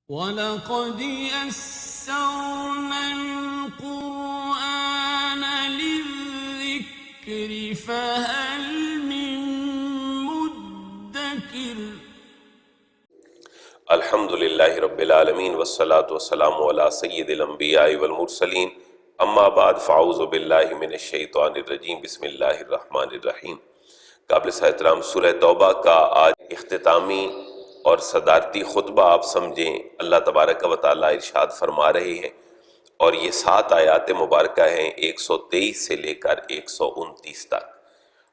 وَلَقَدْ يَسَّرْنَا الْقُرْآنَ لِلذِّكْرِ فَهَلْ مِن مُّدَّكِرٍ۔ الحمد للہ رب العالمین والصلاة والسلام علی سید الانبیاء والمرسلین، اما بعد فاعوذ باللہ من الشیطان الرجیم، بسم اللہ الرحمن الرحیم۔ قابل احترام سورہ توبہ کا آج اختتامی اور صدارتی خطبہ آپ سمجھیں۔ اللہ تبارک و تعالیٰ ارشاد فرما رہے ہیں، اور یہ 7 آیات مبارکہ ہیں 123 سے لے کر 129 تک۔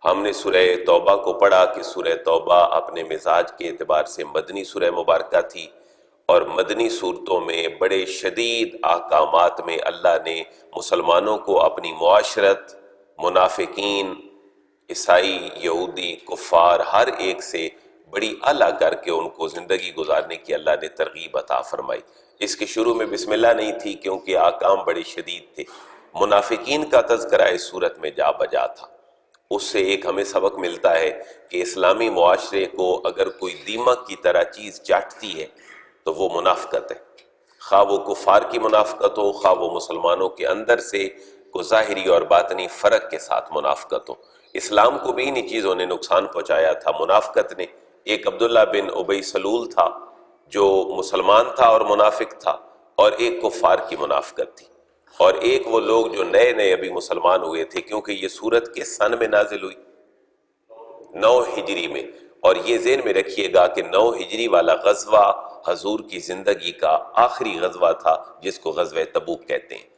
ہم نے سورہ توبہ کو پڑھا کہ سورہ توبہ اپنے مزاج کے اعتبار سے مدنی سورہ مبارکہ تھی، اور مدنی صورتوں میں بڑے شدید احکامات میں اللہ نے مسلمانوں کو اپنی معاشرت، منافقین، عیسائی، یہودی، کفار، ہر ایک سے بڑی اعلیٰ کر کے ان کو زندگی گزارنے کی اللہ نے ترغیب عطا فرمائی۔ اس کے شروع میں بسم اللہ نہیں تھی کیونکہ احکام بڑے شدید تھے۔ منافقین کا تذکرہ اس صورت میں جا بجا تھا۔ اس سے ایک ہمیں سبق ملتا ہے کہ اسلامی معاشرے کو اگر کوئی دیمک کی طرح چیز چاٹتی ہے تو وہ منافقت ہے، خواہ وہ کفار کی منافقت ہو، خواہ وہ مسلمانوں کے اندر سے کو ظاہری اور باطنی فرق کے ساتھ منافقت ہو۔ اسلام کو بھی انہی چیزوں نے نقصان پہنچایا تھا، منافقت نے۔ ایک عبداللہ بن ابی سلول تھا جو مسلمان تھا اور منافق تھا، اور ایک کفار کی منافقت تھی، اور ایک وہ لوگ جو نئے نئے ابھی مسلمان ہوئے تھے، کیونکہ یہ سورت کے سن میں نازل ہوئی 9 ہجری میں، اور یہ ذہن میں رکھیے گا کہ 9 ہجری والا غزوہ حضور کی زندگی کا آخری غزوہ تھا، جس کو غزوہ تبوک کہتے ہیں۔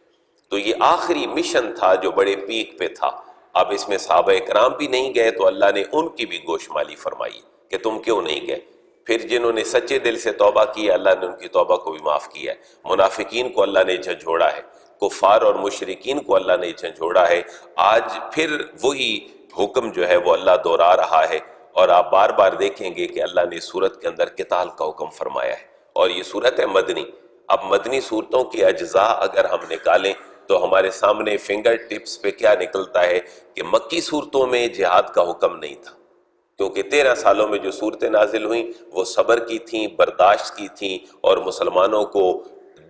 تو یہ آخری مشن تھا جو بڑے پیک پہ تھا۔ اب اس میں صحابہ کرام بھی نہیں گئے تو اللہ نے ان کی بھی گوشمالی فرمائی کہ تم کیوں نہیں گئے۔ پھر جنہوں نے سچے دل سے توبہ کی، اللہ نے ان کی توبہ کو بھی معاف کیا ہے۔ منافقین کو اللہ نے جھنجھوڑا ہے، کفار اور مشرکین کو اللہ نے جھنجھوڑا ہے۔ آج پھر وہی حکم جو ہے وہ اللہ دہرا رہا ہے، اور آپ بار بار دیکھیں گے کہ اللہ نے سورت کے اندر قتال کا حکم فرمایا ہے، اور یہ سورت ہے مدنی۔ اب مدنی صورتوں کے اجزاء اگر ہم نکالیں تو ہمارے سامنے فنگر ٹپس پہ کیا نکلتا ہے کہ مکی صورتوں میں جہاد کا حکم نہیں تھا، کیونکہ 13 سالوں میں جو صورتیں نازل ہوئیں وہ صبر کی تھیں، برداشت کی تھیں، اور مسلمانوں کو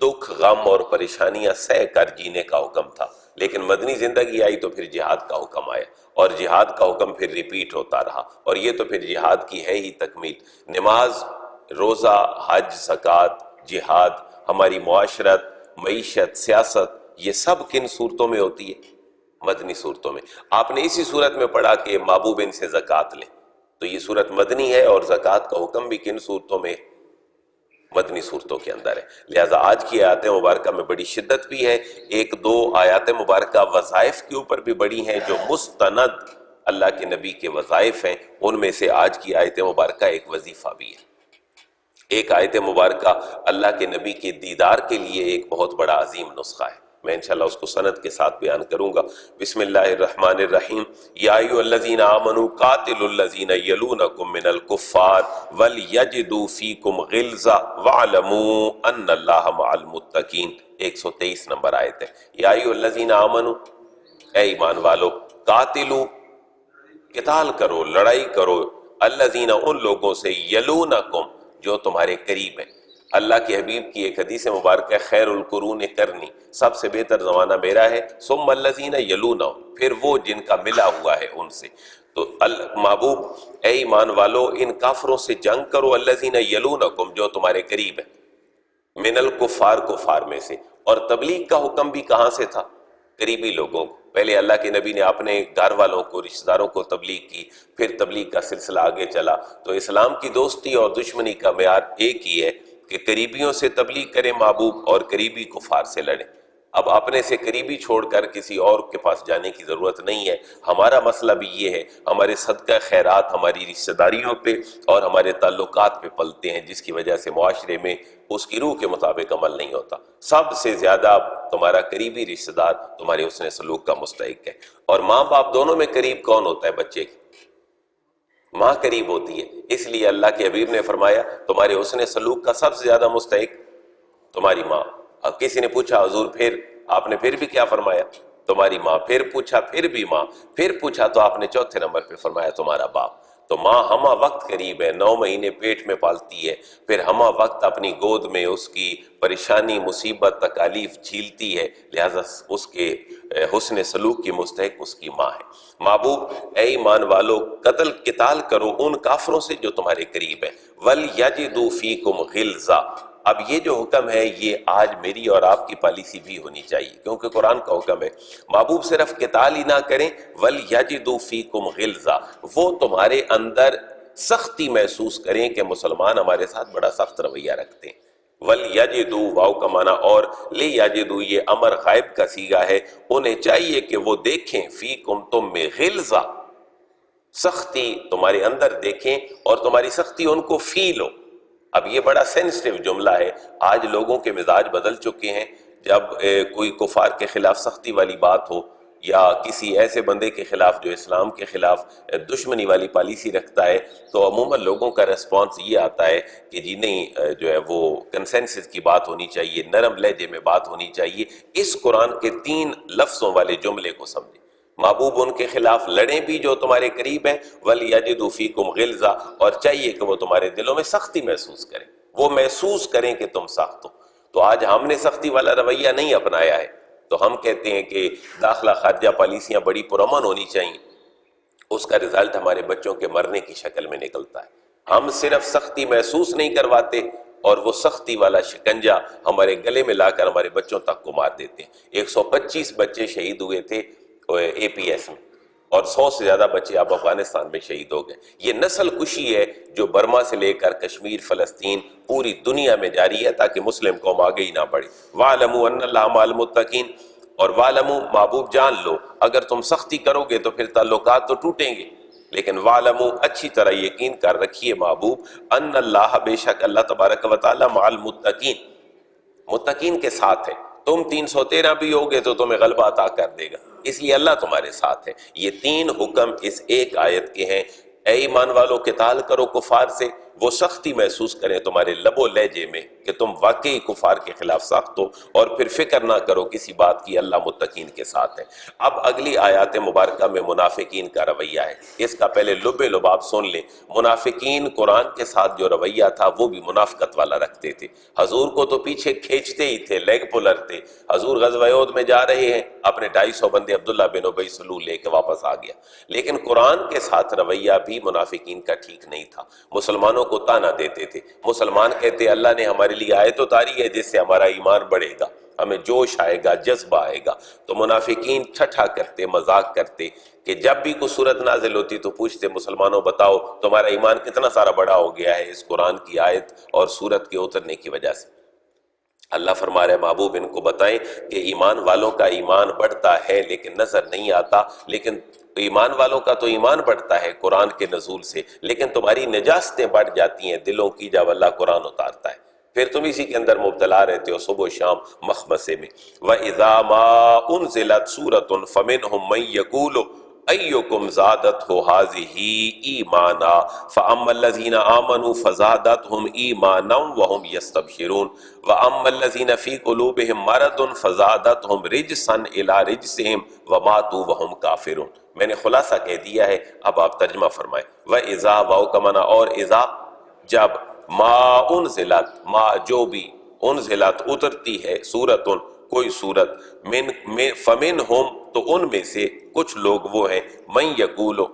دکھ، غم اور پریشانیاں سہ کر جینے کا حکم تھا۔ لیکن مدنی زندگی آئی تو پھر جہاد کا حکم آیا، اور جہاد کا حکم پھر ریپیٹ ہوتا رہا، اور یہ تو پھر جہاد کی ہے ہی تکمیل۔ نماز، روزہ، حج، زکوٰۃ، جہاد، ہماری معاشرت، معیشت، سیاست، یہ سب کن صورتوں میں ہوتی ہے؟ مدنی صورتوں میں۔ آپ نے اسی صورت میں پڑھا کہ محبوب ان سے زکوٰۃ لیں، تو یہ صورت مدنی ہے، اور زکوٰۃ کا حکم بھی کن صورتوں میں؟ مدنی صورتوں کے اندر ہے۔ لہٰذا آج کی آیات مبارکہ میں بڑی شدت بھی ہے۔ 1-2 آیات مبارکہ وظائف کے اوپر بھی بڑی ہیں جو مستند اللہ کے نبی کے وظائف ہیں، ان میں سے آج کی آیت مبارکہ ایک وظیفہ بھی ہے۔ ایک آیت مبارکہ اللہ کے نبی کے دیدار کے لیے ایک بہت بڑا عظیم نسخہ ہے، میں انشاءاللہ اس کو سند کے ساتھ بیان کروں گا۔ بسم اللہ الرحمن الرحیم۔ یا ایھا الذین آمنوا قاتلوا الذین یلونکم من الکفار ولیجدوا فیکم غلظہ واعلموا ان اللہ مع المتقین۔ 123 نمبر آیت ہے۔ یا ایھا الذین آمنوا، اے ایمان والو، قاتلوا، قتال کرو، لڑائی کرو، الذین، ان لوگوں سے، یلونکم، جو تمہارے قریب ہیں۔ اللہ کے حبیب کی ایک حدیث مبارکہ، خیر القرون قرنی، سب سے بہتر زمانہ میرا ہے، ثم الذین یلونہم، پھر وہ جن کا ملا ہوا ہے ان سے۔ تو محبوب، اے ایمان والو، ان کافروں سے جنگ کرو، الذین یلونکم، جو تمہارے قریب ہیں، من الکفار، کفار میں سے۔ اور تبلیغ کا حکم بھی کہاں سے تھا؟ قریبی لوگوں کو۔ پہلے اللہ کے نبی نے اپنے گھر والوں کو، رشتہ داروں کو تبلیغ کی، پھر تبلیغ کا سلسلہ آگے چلا۔ تو اسلام کی دوستی اور دشمنی کا معیار ایک ہی ہے کہ قریبیوں سے تبلیغ کریں محبوب، اور قریبی کفار سے لڑیں۔ اب اپنے سے قریبی چھوڑ کر کسی اور کے پاس جانے کی ضرورت نہیں ہے۔ ہمارا مسئلہ بھی یہ ہے، ہمارے صدقہ خیرات ہماری رشتہ داریوں پہ اور ہمارے تعلقات پہ پلتے ہیں، جس کی وجہ سے معاشرے میں اس کی روح کے مطابق عمل نہیں ہوتا۔ سب سے زیادہ تمہارا قریبی رشتہ دار تمہارے حسن سلوک کا مستحق ہے۔ اور ماں باپ دونوں میں قریب کون ہوتا ہے بچے کے؟ ماں قریب ہوتی ہے۔ اس لیے اللہ کے حبیب نے فرمایا تمہارے حسن سلوک کا سب سے زیادہ مستحق تمہاری ماں۔ اب کسی نے پوچھا حضور پھر؟ آپ نے پھر بھی کیا فرمایا؟ تمہاری ماں۔ پھر پوچھا، پھر بھی ماں۔ پھر پوچھا تو آپ نے چوتھے نمبر پہ فرمایا تمہارا باپ۔ تو ماں ہمہ وقت قریب ہے، 9 مہینے پیٹ میں پالتی ہے، پھر ہمہ وقت اپنی گود میں اس کی پریشانی، مصیبت، تکالیف جھیلتی ہے، لہذا اس کے حسن سلوک کی مستحق اس کی ماں ہے۔ محبوب اے ایمان والو قتال کرو ان کافروں سے جو تمہارے قریب ہیں، وَلْيَجِدُوا فِيكُمْ غِلْظَةً۔ اب یہ جو حکم ہے یہ آج میری اور آپ کی پالیسی بھی ہونی چاہیے، کیونکہ قرآن کا حکم ہے۔ محبوب صرف قتال ہی نہ کریں، وَلْيَجِدُوا فِيكُمْ غِلْظَةً، وہ تمہارے اندر سختی محسوس کریں کہ مسلمان ہمارے ساتھ بڑا سخت رویہ رکھتے ہیں۔ وَلْيَجِدُوا واو کا معنی اور لِيَجِدُوا یہ امر غائب کا صیغہ ہے، انہیں چاہیے کہ وہ دیکھیں فیکم تم میں غلظہ، سختی تمہارے اندر دیکھیں اور تمہاری سختی ان کو فیل ہو۔ اب یہ بڑا سینسٹیو جملہ ہے، آج لوگوں کے مزاج بدل چکے ہیں، جب کوئی کفار کے خلاف سختی والی بات ہو یا کسی ایسے بندے کے خلاف جو اسلام کے خلاف دشمنی والی پالیسی رکھتا ہے تو عموماً لوگوں کا ریسپانس یہ آتا ہے کہ جی نہیں، جو ہے وہ کنسنسس کی بات ہونی چاہیے، نرم لہجے میں بات ہونی چاہیے۔ اس قرآن کے 3 لفظوں والے جملے کو سمجھیں۔ محبوب ان کے خلاف لڑیں بھی جو تمہارے قریب ہیں، وَلْيَجِدُوا فِيكُمْ غِلْظَةً، اور چاہیے کہ وہ تمہارے دلوں میں سختی محسوس کریں، وہ محسوس کریں کہ تم سخت ہو۔ تو آج ہم نے سختی والا رویہ نہیں اپنایا ہے، تو ہم کہتے ہیں کہ داخلہ خارجہ پالیسیاں بڑی پرامن ہونی چاہیے، اس کا رزلٹ ہمارے بچوں کے مرنے کی شکل میں نکلتا ہے۔ ہم صرف سختی محسوس نہیں کرواتے اور وہ سختی والا شکنجہ ہمارے گلے میں لا کر ہمارے بچوں تک کو مار دیتے ہیں۔ 125 بچے شہید ہوئے تھے اے پی ایس میں، اور 100 سے زیادہ بچے اب افغانستان میں شہید ہو گئے۔ یہ نسل کشی ہے جو برما سے لے کر کشمیر، فلسطین، پوری دنیا میں جاری ہے تاکہ مسلم قوم آگے ہی نہ بڑھے۔ وَاعْلَمُوا أَنَّ اللَّهَ مَعَ الْمُتَّقِينَ، اور وَاعْلَمُوا محبوب جان لو، اگر تم سختی کرو گے تو پھر تعلقات تو ٹوٹیں گے، لیکن وَاعْلَمُوا اچھی طرح یقین کر رکھیے محبوب، أَنَّ اللَّهَ بے شک اللہ تبارک و تعالی مع الْمُتَّقِينَ، متقین کے ساتھ ہے۔ تم 313 بھی ہوگے تو تمہیں غلبہ عطا کر دے گا، اس لیے اللہ تمہارے ساتھ ہے۔ یہ 3 حکم اس ایک آیت کے ہیں۔ اے ایمان والو قتال کرو کفار سے، وہ سختی محسوس کریں تمہارے لب و لہجے میں کہ تم واقعی کفار کے خلاف سخت ہو، اور پھر فکر نہ کرو کسی بات کی، اللہ متقین کے ساتھ ہے۔ اب اگلی آیات مبارکہ میں منافقین کا رویہ ہے، اس کا پہلے لب لباب سن لیں۔ منافقین قرآن کے ساتھ جو رویہ تھا وہ بھی منافقت والا رکھتے تھے، حضور کو تو پیچھے کھینچتے ہی تھے، لیگ پولر تھے۔ حضور غزوہ احد میں جا رہے ہیں، اپنے 250 بندے عبداللہ بن ابی سلول لے کے واپس آ گیا، لیکن قرآن کے ساتھ رویہ بھی منافقین کا ٹھیک نہیں تھا۔ مسلمانوں کو تانا دیتے تھے، مسلمان کہتے اللہ نے ہمارے لیے آیت اتاری ہے جس سے ہمارا ایمان بڑھے گا، ہمیں جوش آئے گا، جذبہ آئے گا۔ تو منافقین ٹھٹھا کرتے، مذاق کرتے کہ جب بھی کوئی صورت نازل ہوتی تو پوچھتے مسلمانوں بتاؤ تمہارا ایمان کتنا سارا بڑا ہو گیا ہے اس قرآن کی آیت اور صورت کے اترنے کی وجہ سے۔ اللہ فرما رہے محبوب ان کو بتائیں کہ ایمان والوں کا ایمان بڑھتا ہے لیکن نظر نہیں آتا، لیکن ایمان والوں کا تو ایمان بڑھتا ہے قرآن کے نزول سے، لیکن تمہاری نجاستیں بڑھ جاتی ہیں دلوں کی جب اللہ قرآن اتارتا ہے، پھر تم اسی کے اندر مبتلا رہتے ہو صبح و شام مخمصے میں۔ وَإِذَا مَا أُنزِلَتْ سُورَةٌ فَمِنْهُمْ مَن يَقُولُ أَيُّكُمْ زَادَتْهُ هَٰذِهِ إِيمَانًا فَأَمَّا الَّذِينَ آمَنُوا فَزَادَتْهُمْ إِيمَانًا وَهُمْ يَسْتَبْشِرُونَ وَأَمَّا الَّذِينَ فِي قُلُوبِهِم مَّرَضٌ فَزَادَتْهُمْ رِجْسًا إِلَىٰ رِجْسِهِمْ وَمَاتُوا وَهُمْ كَافِرُونَ۔ میں نے خلاصہ کہہ دیا ہے، اب آپ ترجمہ فرمائیں۔ وَإِذَا واو کا معنی اور اذا، جب ما انزلت، ما جو بھی، انزلت اترتی ہے، سورتن کوئی سورت، فمنہم تو ان میں سے کچھ لوگ وہ ہیں، من یقولو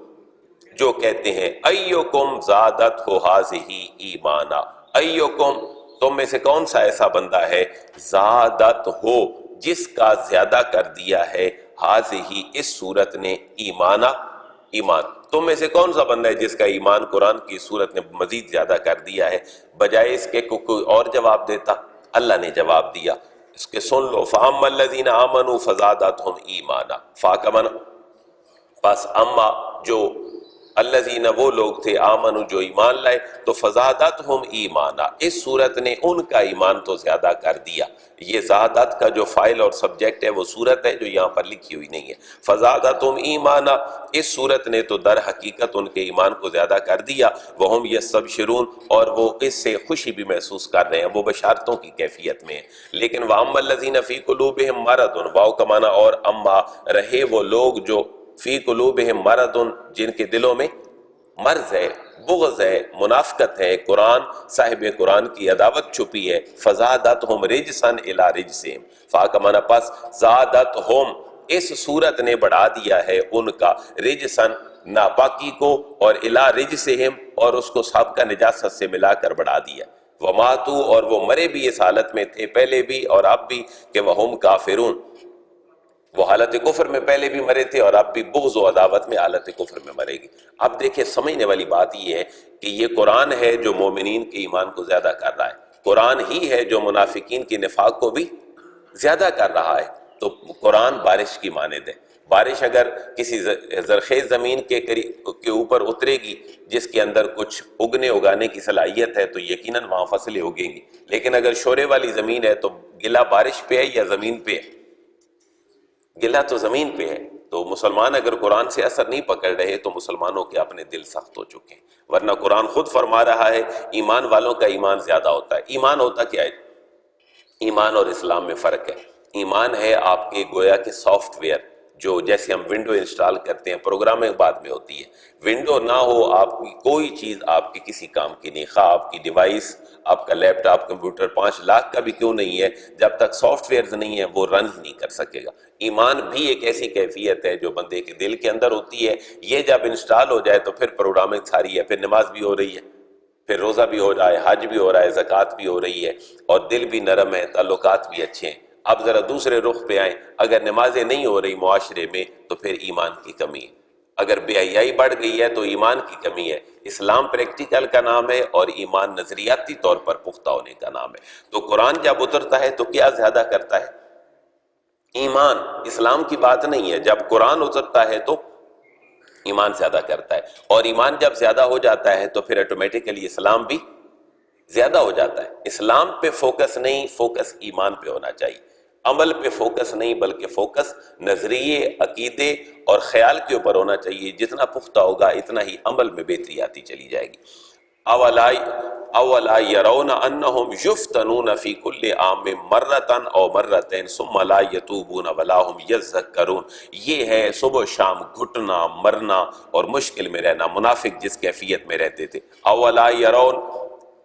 جو کہتے ہیں، ایوکم زادت ہو ہذہ ایمانا، ایوکم تم میں سے کون سا ایسا بندہ ہے، زادت ہو جس کا زیادہ کر دیا ہے، ہذہ اس سورت نے، ایمانا ایمان، تم میں سے کون سا بندہ ہے جس کا ایمان قرآن کی صورت نے مزید زیادہ کر دیا ہے؟ بجائے اس کے کوئی اور جواب دیتا، اللہ نے جواب دیا، اس کے سن لو۔ فَأَمَّا الَّذِينَ آمَنُوا فَزَادَتْهُمْ إِيمَانًا، فا کا معنی پس، اما جو الذین وہ لوگ تھے، آمنوا جو ایمان لائے، تو فزادتہم ایمانا اس صورت نے ان کا ایمان تو زیادہ کر دیا۔ یہ زادت کا جو فائل اور سبجیکٹ ہے وہ صورت ہے جو یہاں پر لکھی ہوئی نہیں ہے۔ فزادتہم ایمانا اس صورت نے تو در حقیقت ان کے ایمان کو زیادہ کر دیا، وہم یستبشرون اور وہ اس سے خوشی بھی محسوس کر رہے ہیں، وہ بشارتوں کی کیفیت میں ہیں۔ لیکن وَأَمَّا الَّذِينَ فِي قُلُوبِهِم مَّرَضٌ، واو کا معنی اور اما، رہے وہ لوگ جو فی قلوبہم مرض جن کے دلوں میں مرض ہے، بغض ہے، منافقت ہے، قرآن صاحب قرآن کی عداوت چھپی ہے۔ فزادتہم رجسا الی رجسہم، فا کا معنی پس زادتہم، اس صورت نے بڑھا دیا ہے ان کا، رجسن ناپاکی کو، اور الی رجسہم، اور اس کو سب کا نجاست سے ملا کر بڑھا دیا۔ وماتوا، اور وہ مرے بھی اس حالت میں تھے پہلے بھی اور اب بھی کہ وہم کافرون، وہ حالت کفر میں پہلے بھی مرے تھے اور اب بھی بغض و عداوت میں حالت کفر میں مرے گی۔ اب دیکھیں سمجھنے والی بات یہ ہے کہ یہ قرآن ہے جو مومنین کے ایمان کو زیادہ کر رہا ہے، قرآن ہی ہے جو منافقین کے نفاق کو بھی زیادہ کر رہا ہے۔ تو قرآن بارش کی مانند ہے، بارش اگر کسی زرخیز زمین کے اوپر اترے گی جس کے اندر کچھ اگنے اگانے کی صلاحیت ہے تو یقیناً وہاں فصلیں اگیں گی، لیکن اگر شورے والی زمین ہے تو گلا بارش پہ ہے یا زمین پہ ہے؟ گلا تو زمین پہ ہے۔ تو مسلمان اگر قرآن سے اثر نہیں پکڑ رہے تو مسلمانوں کے اپنے دل سخت ہو چکے ہیں، ورنہ قرآن خود فرما رہا ہے ایمان والوں کا ایمان زیادہ ہوتا ہے۔ ایمان ہوتا کیا ہے؟ ایمان اور اسلام میں فرق ہے۔ ایمان ہے آپ کے گویا کے سافٹ ویئر، جو جیسے ہم ونڈو انسٹال کرتے ہیں، پروگرامنگ بعد میں ہوتی ہے۔ ونڈو نہ ہو آپ کی کوئی چیز آپ کی کسی کام کی نہیں، خواہ آپ کی ڈیوائس، آپ کا لیپ ٹاپ، کمپیوٹر 5 لاکھ کا بھی کیوں نہیں ہے، جب تک سافٹ ویئرز نہیں ہے وہ رن ہی نہیں کر سکے گا۔ ایمان بھی ایک ایسی کیفیت ہے جو بندے کے دل کے اندر ہوتی ہے، یہ جب انسٹال ہو جائے تو پھر پروگرامنگ ساری ہے، پھر نماز بھی ہو رہی ہے، پھر روزہ بھی ہو رہا ہے، حج بھی ہو رہا ہے، زکوٰۃ بھی ہو رہی ہے، اور دل بھی نرم ہے، تعلقات بھی اچھے ہیں۔ اب ذرا دوسرے رخ پہ آئیں، اگر نمازیں نہیں ہو رہی معاشرے میں تو پھر ایمان کی کمی ہے، اگر بے حیائی بڑھ گئی ہے تو ایمان کی کمی ہے۔ اسلام پریکٹیکل کا نام ہے اور ایمان نظریاتی طور پر پختہ ہونے کا نام ہے۔ تو قرآن جب اترتا ہے تو کیا زیادہ کرتا ہے؟ ایمان۔ اسلام کی بات نہیں ہے، جب قرآن اترتا ہے تو ایمان زیادہ کرتا ہے، اور ایمان جب زیادہ ہو جاتا ہے تو پھر آٹومیٹیکلی اسلام بھی زیادہ ہو جاتا ہے۔ اسلام پہ فوکس نہیں، فوکس ایمان پہ ہونا چاہیے، عمل پہ فوکس نہیں بلکہ فوکس نظریے، عقیدے اور خیال کے اوپر ہونا چاہیے۔ جتنا پختہ ہوگا اتنا ہی عمل میں بہتری آتی چلی جائے گی۔ اولا یرون انہم یفتنون فی کل عام مرتن او مرتین ثم لا یتوبون ولا ہم یذکرون، یہ ہے صبح شام گھٹنا، مرنا اور مشکل میں رہنا، منافق جس کیفیت میں رہتے تھے۔ اولا یرون،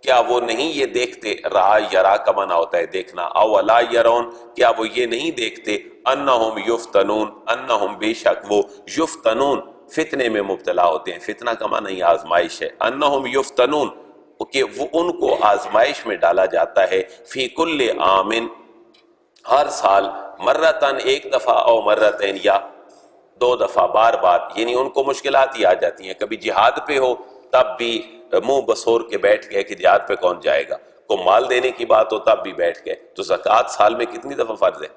کیا وہ نہیں یہ دیکھتے، رہا یرا کا معنی ہوتا ہے دیکھنا، اولا یرون، کیا وہ یہ نہیں دیکھتے، انہم یفتنون، انہم بے شک وہ، یفتنون فتنے میں مبتلا ہوتے ہیں، فتنہ کا معنی یہ آزمائش ہے، انہم یفتنون کہ وہ ان کو آزمائش میں ڈالا جاتا ہے، فی کل عامن ہر سال، مرتن ایک دفعہ، او مرتین یا 2 دفعہ، بار بار، یعنی ان کو مشکلات ہی آ جاتی ہیں۔ کبھی جہاد پہ ہو تب بھی منہ بسور کے بیٹھ گئے کہ جہاد پہ کون جائے گا، کو مال دینے کی بات ہو تب بھی بیٹھ گئے۔ تو زکوٰۃ سال میں کتنی دفعہ فرض ہے؟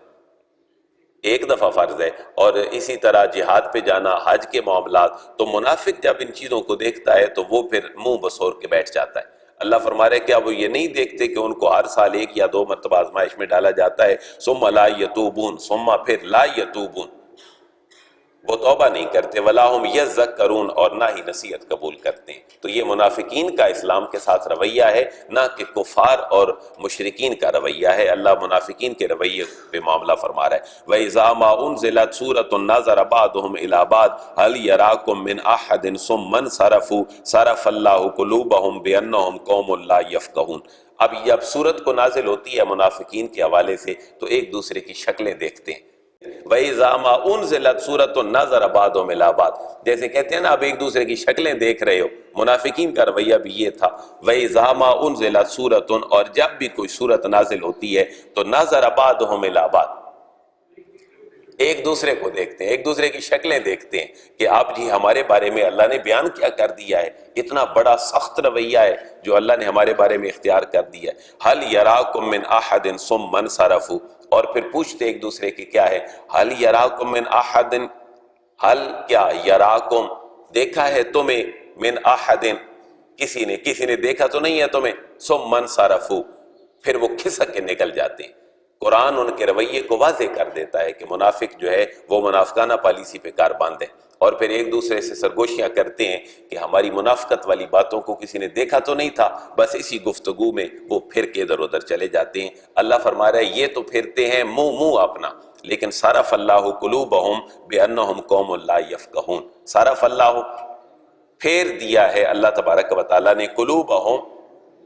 1 دفعہ فرض ہے، اور اسی طرح جہاد پہ جانا، حج کے معاملات۔ تو منافق جب ان چیزوں کو دیکھتا ہے تو وہ پھر منہ بسور کے بیٹھ جاتا ہے۔ اللہ فرما رہے کیا وہ یہ نہیں دیکھتے کہ ان کو ہر سال 1 یا 2 مرتبہ آزمائش میں ڈالا جاتا ہے، ثم لا یتوبون، ثم پھر لا یتوبون، وہ توبہ نہیں کرتے، ولا ہم یذکرون، اور نہ ہی نصیحت قبول کرتے ہیں۔ تو یہ منافقین کا اسلام کے ساتھ رویہ ہے، نہ کہ کفار اور مشرکین کا رویہ ہے۔ اللہ منافقین کے رویے پہ معاملہ فرما رہا ہے۔ وَإِذَا مَا أُنزِلَتْ سُورَةٌ نَظَرَ بَعْضُهُمْ إِلَىٰ بَعْضٍ هَلْ يَرَاكُم مِّنْ أَحَدٍ ثُمَّ انصَرَفُوا صَرَفَ اللَّهُ قُلُوبَهُم بِأَنَّهُمْ قَوْمٌ لَّا يَفْقَهُونَ۔ اب جب سورت کو نازل ہوتی ہے منافقین کے حوالے سے تو ایک دوسرے کی شکلیں دیکھتے ہیں۔ وَإِذَا مَا أُنزِلَتْ سُورَةٌ نَظَرَ بَعْضُهُمْ إِلَىٰ بَعْضٍ، جیسے کہتے ہیں نا اب ایک دوسرے کی شکلیں دیکھ رہے ہو، منافقین کا رویہ بھی یہ تھا۔ وَإِذَا مَا أُنزِلَتْ سُورَةٌ، اور جب بھی کوئی سورت نازل ہوتی ہے تو نَظَرَ بَعْضُهُمْ إِلَىٰ بَعْضٍ، ایک دوسرے کو دیکھتے ہیں، ایک دوسرے کی شکلیں دیکھتے ہیں کہ اب جی ہمارے بارے میں اللہ نے بیان کیا کر دیا ہے، اتنا بڑا سخت رویہ ہے جو اللہ نے ہمارے بارے میں اختیار کر دیا ہے۔ هَلْ يَرَاكُم مِّنْ أَحَدٍ ثُمَّ انصَرَفُوا، اور پھر پوچھتے ایک دوسرے کی کیا ہے، هَلْ يَرَاكُم مِّنْ أَحَدٍ، هَلْ کیا، يَرَاكُم دیکھا ہے تمہیں، مِّنْ أَحَدٍ کسی نے دیکھا تو نہیں ہے تمہیں، ثُمَّ انصَرَفُوا پھر وہ کھسک کے نکل جاتے ہیں۔ قرآن ان کے رویے کو واضح کر دیتا ہے کہ منافق جو ہے وہ منافقانہ پالیسی پہ کار باندھے، اور پھر ایک دوسرے سے سرگوشیاں کرتے ہیں کہ ہماری منافقت والی باتوں کو کسی نے دیکھا تو نہیں تھا، بس اسی گفتگو میں وہ پھر کے ادھر ادھر چلے جاتے ہیں۔ اللہ فرما رہا ہے یہ تو پھرتے ہیں منہ اپنا، لیکن صرف اللہ قلوبہم بانہم قوم لا یفقہون، صرف اللہ پھیر دیا ہے اللہ تبارک و تعالیٰ نے قلوبہم،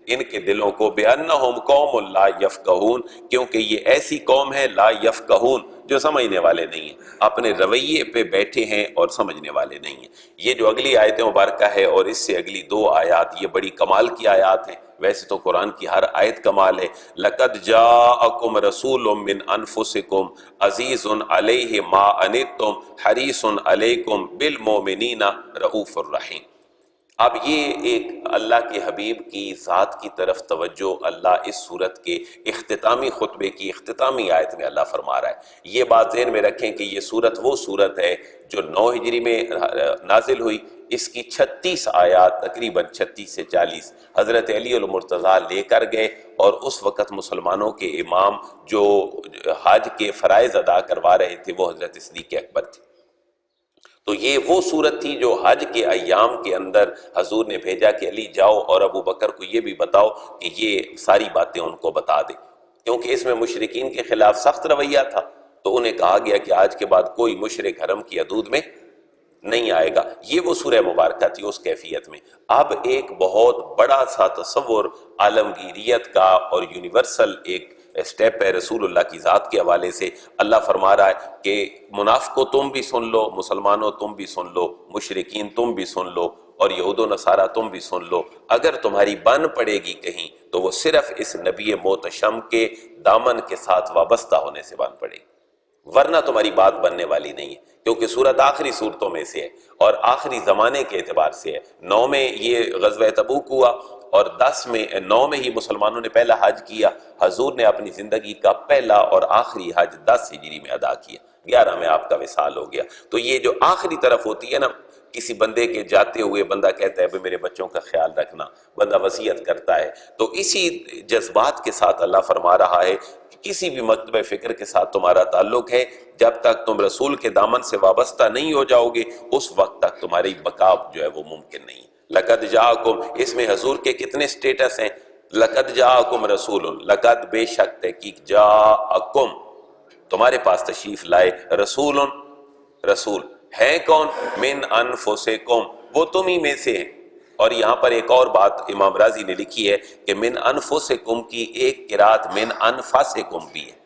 ان کے دلوں کو، بِأَنَّهُمْ قَوْمٌ لَا يَفْقَهُونَ، کیونکہ یہ ایسی قوم ہے لا یفقہون جو سمجھنے والے نہیں ہیں، اپنے رویے پہ بیٹھے ہیں اور سمجھنے والے نہیں ہیں۔ یہ جو اگلی آیت مبارکہ ہے اور اس سے اگلی دو آیات، یہ بڑی کمال کی آیات ہیں۔ ویسے تو قرآن کی ہر آیت کمال ہے۔ لَقَدْ جَاءَكُمْ رَسُولٌ مِّنْ أَنفُسِكُمْ عَزِيزٌ عَلَيْهِ مَا عَنِتُّمْ حَرِيصٌ عَلَيْكُمْ بِالْمُؤْمِنِينَ رَءُوفٌ رَحِيمٌ۔ اب یہ ایک اللہ کے حبیب کی ذات کی طرف توجہ اللہ اس صورت کے اختتامی خطبے کی اختتامی آیت میں اللہ فرما رہا ہے۔ یہ بات ذہن میں رکھیں کہ یہ صورت وہ صورت ہے جو 9 ہجری میں نازل ہوئی۔ اس کی 36 آیات، تقریباً 36 سے 40 حضرت علی المرتضیٰ لے کر گئے، اور اس وقت مسلمانوں کے امام جو حج کے فرائض ادا کروا رہے تھے وہ حضرت صدیق اکبر تھے۔ تو یہ وہ صورت تھی جو حج کے ایام کے اندر حضور نے بھیجا کہ علی جاؤ اور ابو بکر کو یہ بھی بتاؤ کہ یہ ساری باتیں ان کو بتا دے، کیونکہ اس میں مشرکین کے خلاف سخت رویہ تھا۔ تو انہیں کہا گیا کہ آج کے بعد کوئی مشرک حرم کی حدود میں نہیں آئے گا۔ یہ وہ سورہ مبارکہ تھی اس کیفیت میں۔ اب ایک بہت بڑا سا تصور عالمگیریت کا اور یونیورسل ایک اسٹیپ ہے رسول اللہ کی ذات کے حوالے سے۔ اللہ فرما رہا ہے کہ منافقوں تم بھی سن لو، مسلمانوں تم بھی سن لو، مشرکین تم بھی سن لو، اور یہود و نصارہ تم بھی سن لو، اگر تمہاری بن پڑے گی کہیں تو وہ صرف اس نبی محتشم کے دامن کے ساتھ وابستہ ہونے سے بن پڑے گی، ورنہ تمہاری بات بننے والی نہیں ہے، کیونکہ صورت آخری صورتوں میں سے ہے اور آخری زمانے کے اعتبار سے ہے۔ 9 میں یہ غزوہ تبوک ہوا، اور 9 میں ہی مسلمانوں نے پہلا حج کیا۔ حضور نے اپنی زندگی کا پہلا اور آخری حج 10 ہجری میں ادا کیا، 11 میں آپ کا وصال ہو گیا۔ تو یہ جو آخری طرف ہوتی ہے نا، کسی بندے کے جاتے ہوئے بندہ کہتا ہے بھئی میرے بچوں کا خیال رکھنا، بندہ وصیت کرتا ہے، تو اسی جذبات کے ساتھ اللہ فرما رہا ہے کہ کسی بھی مکتبہ فکر کے ساتھ تمہارا تعلق ہے، جب تک تم رسول کے دامن سے وابستہ نہیں ہو جاؤ گے اس وقت تک تمہاری بقا جو ہے وہ ممکن نہیں۔ لقد جاءکم، اس میں حضور کے کتنے سٹیٹس ہیں؟ لقد جاءکم رسول، لقد بے شک تحقیق، جاءکم تمہارے پاس تشریف لائے، رسول رسول ہے کون؟ من انفسکم، وہ تم ہی میں سے ہیں۔ اور یہاں پر ایک اور بات امام رازی نے لکھی ہے کہ من انفسکم کی ایک قرات من انفسکم بھی ہے۔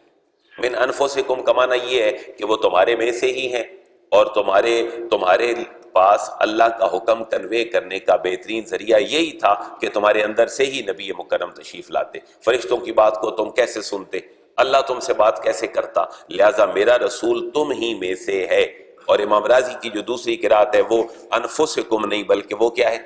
من انفسکم کا معنی یہ ہے کہ وہ تمہارے میں سے ہی ہیں، اور تمہارے پاس اللہ کا حکم کنوے کرنے کا بہترین ذریعہ یہی تھا کہ تمہارے اندر سے ہی نبی مکرم تشریف لاتے۔ فرشتوں کی بات کو تم کیسے سنتے؟ اللہ تم سے بات کیسے کرتا؟ لہٰذا میرا رسول تم ہی میں سے ہے۔ اور امام راضی کی جو دوسری قرات ہے وہ انفسکم نہیں بلکہ وہ کیا ہے؟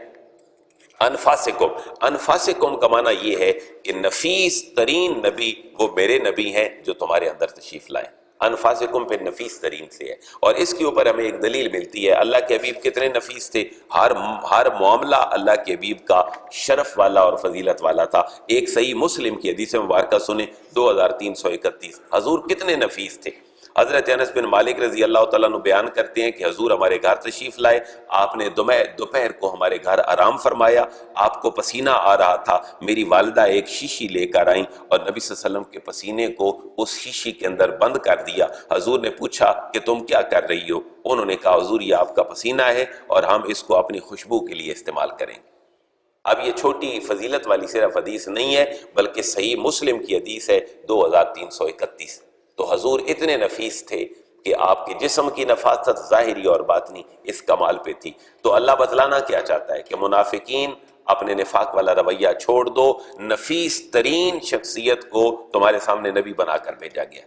انفاسکم۔ انفاسکم کا معنی یہ ہے کہ نفیس ترین نبی وہ میرے نبی ہیں جو تمہارے اندر تشریف لائیں۔ انفاسکم پہ نفیس ترین سے ہے، اور اس کے اوپر ہمیں ایک دلیل ملتی ہے۔ اللہ کے حبیب کتنے نفیس تھے، ہر معاملہ اللہ کے حبیب کا شرف والا اور فضیلت والا تھا۔ ایک صحیح مسلم کی حدیث مبارکہ سنیں 2331، حضور کتنے نفیس تھے۔ حضرت انس بن مالک رضی اللہ تعالیٰ عنہ بیان کرتے ہیں کہ حضور ہمارے گھر تشریف لائے، آپ نے دوپہر کو ہمارے گھر آرام فرمایا، آپ کو پسینہ آ رہا تھا، میری والدہ ایک شیشی لے کر آئیں اور نبی صلی اللہ علیہ وسلم کے پسینے کو اس شیشی کے اندر بند کر دیا۔ حضور نے پوچھا کہ تم کیا کر رہی ہو؟ انہوں نے کہا حضور یہ آپ کا پسینہ ہے اور ہم اس کو اپنی خوشبو کے لیے استعمال کریں۔ اب یہ چھوٹی فضیلت والی صرف حدیث نہیں ہے بلکہ صحیح مسلم کی حدیث ہے 2331۔ تو حضور اتنے نفیس تھے کہ آپ کے جسم کی نفاست ظاہری اور باطنی اس کمال پہ تھی۔ تو اللہ بتلانا کیا چاہتا ہے کہ منافقین اپنے نفاق والا رویہ چھوڑ دو، نفیس ترین شخصیت کو تمہارے سامنے نبی بنا کر بھیجا گیا،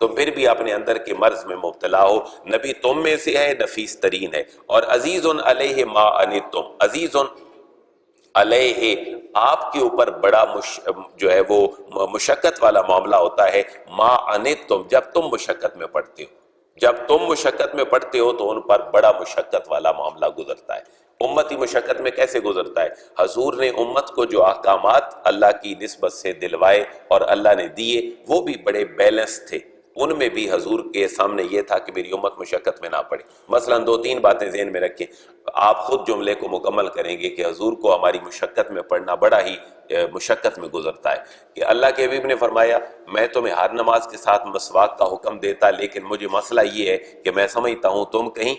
تم پھر بھی اپنے اندر کے مرض میں مبتلا ہو، نبی تم میں سے ہے، نفیس ترین ہے۔ اور عزیز علیہ ما عنتم، عزیز علیہ آپ کے اوپر بڑا جو ہے وہ مشقت والا معاملہ ہوتا ہے، ما عنتم جب تم مشقت میں پڑتے ہو، جب تم مشقت میں پڑتے ہو تو ان پر بڑا مشقت والا معاملہ گزرتا ہے۔ امتی مشقت میں کیسے گزرتا ہے؟ حضور نے امت کو جو احکامات اللہ کی نسبت سے دلوائے اور اللہ نے دیے وہ بھی بڑے بیلنس تھے، ان میں بھی حضور کے سامنے یہ تھا کہ میری امت مشقت میں نہ پڑے۔ مثلا 2-3 باتیں ذہن میں رکھیں، آپ خود جملے کو مکمل کریں گے کہ حضور کو ہماری مشقت میں پڑھنا بڑا ہی مشقت میں گزرتا ہے۔ کہ اللہ کے حبیب نے فرمایا میں تمہیں ہر نماز کے ساتھ مسواک کا حکم دیتا، لیکن مجھے مسئلہ یہ ہے کہ میں سمجھتا ہوں تم کہیں